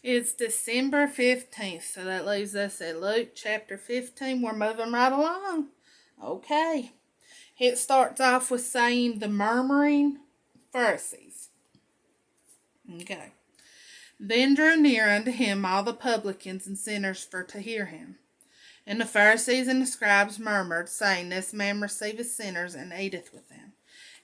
It's December 15th, so that leaves us at Luke chapter 15. We're moving right along. Okay. It starts off with saying the murmuring Pharisees. Okay. Then drew near unto him all the publicans and sinners for to hear him. And the Pharisees and the scribes murmured, saying, This man receiveth sinners and eateth with them.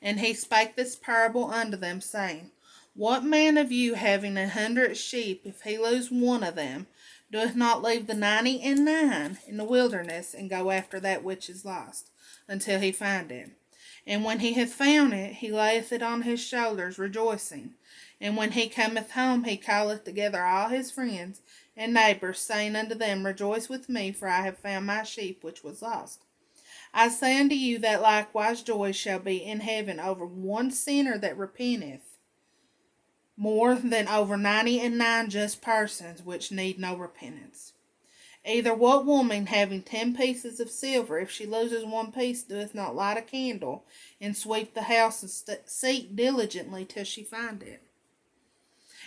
And he spake this parable unto them, saying, What man of you, having 100 sheep, if he lose one of them, doeth not leave the 99 in the wilderness, and go after that which is lost, until he find it? And when he hath found it, he layeth it on his shoulders, rejoicing. And when he cometh home, he calleth together all his friends and neighbors, saying unto them, Rejoice with me, for I have found my sheep which was lost. I say unto you that likewise joy shall be in heaven over one sinner that repenteth, more than over 99 just persons which need no repentance. Either what woman, having 10 pieces of silver, if she loses one piece, doeth not light a candle, and sweep the house, and seek diligently till she find it?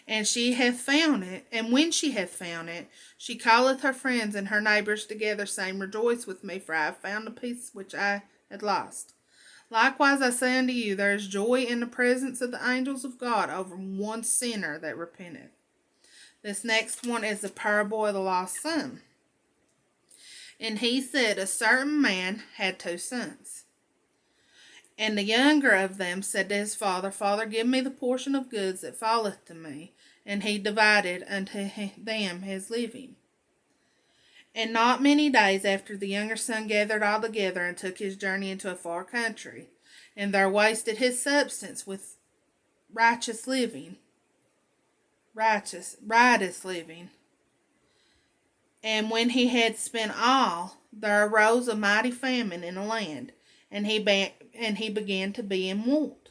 And she hath found it, and when she hath found it, she calleth her friends and her neighbors together, saying, Rejoice with me, for I have found a piece which I had lost. Likewise I say unto you, there is joy in the presence of the angels of God over one sinner that repenteth. This next one is the parable of the lost son. And he said, A certain man had 2 sons. And the younger of them said to his father, Father, give me the portion of goods that falleth to me. And he divided unto them his living. And not many days after, the younger son gathered all together, and took his journey into a far country, and there wasted his substance with riotous living. And when he had spent all, there arose a mighty famine in the land, and he began to be in want.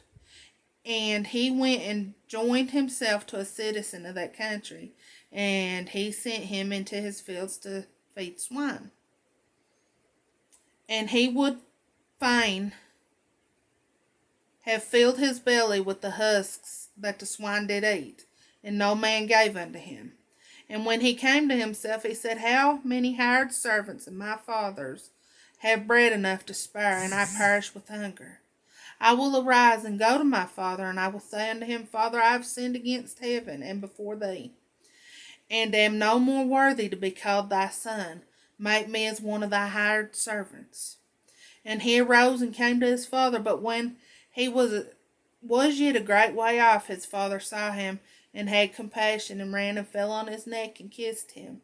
And he went and joined himself to a citizen of that country, and he sent him into his fields to feed swine. And he would fain have filled his belly with the husks that the swine did eat, and no man gave unto him. And when he came to himself, he said, How many hired servants of my father's have bread enough to spare, and I perish with hunger? I will arise and go to my father, and I will say unto him, Father, I have sinned against heaven and before thee, and am no more worthy to be called thy son. Make me as one of thy hired servants. And he arose and came to his father, but when he was yet a great way off, his father saw him, and had compassion, and ran and fell on his neck, and kissed him.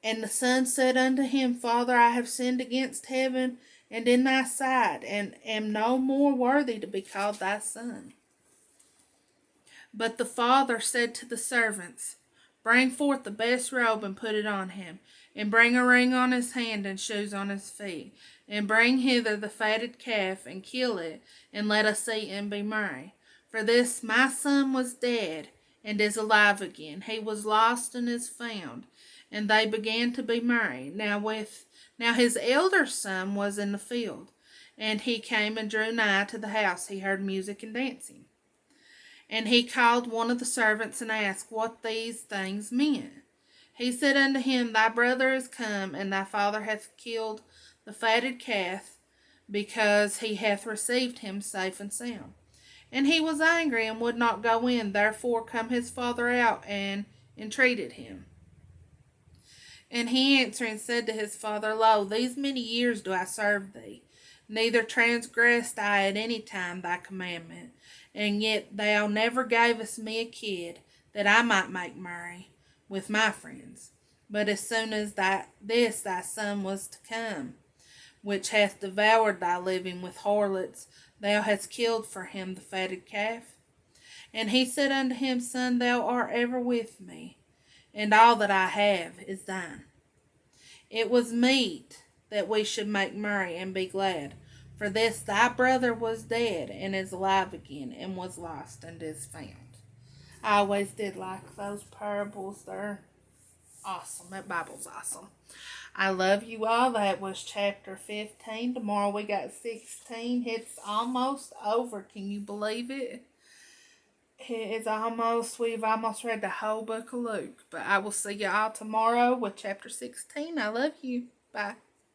And the son said unto him, Father, I have sinned against heaven and in thy sight, and am no more worthy to be called thy son. But the father said to the servants, Bring forth the best robe, and put it on him, and bring a ring on his hand, and shoes on his feet, and bring hither the fatted calf, and kill it, and let us eat and be merry. For this my son was dead, and is alive again. He was lost, and is found. And they began to be merry. Now his elder son was in the field, and he came and drew nigh to the house. He heard music and dancing. And he called one of the servants, and asked what these things meant. He said unto him, Thy brother is come, and thy father hath killed the fatted calf, because he hath received him safe and sound. And he was angry, and would not go in. Therefore come his father out, and entreated him. And he answering said to his father, Lo, these many years do I serve thee, neither transgressed I at any time thy commandment, and yet thou never gavest me a kid, that I might make merry with my friends. But as soon as thy son was to come, which hath devoured thy living with harlots, thou hast killed for him the fatted calf. And he said unto him, Son, thou art ever with me, and all that I have is thine. It was meet that we should make merry and be glad. For this thy brother was dead, and is alive again, and was lost, and is found. I always did like those parables. They're awesome. That Bible's awesome. I love you all. That was chapter 15. Tomorrow we got 16. It's almost over. Can you believe it? we've almost read the whole book of Luke. But I will see you all tomorrow with chapter 16. I love you. Bye.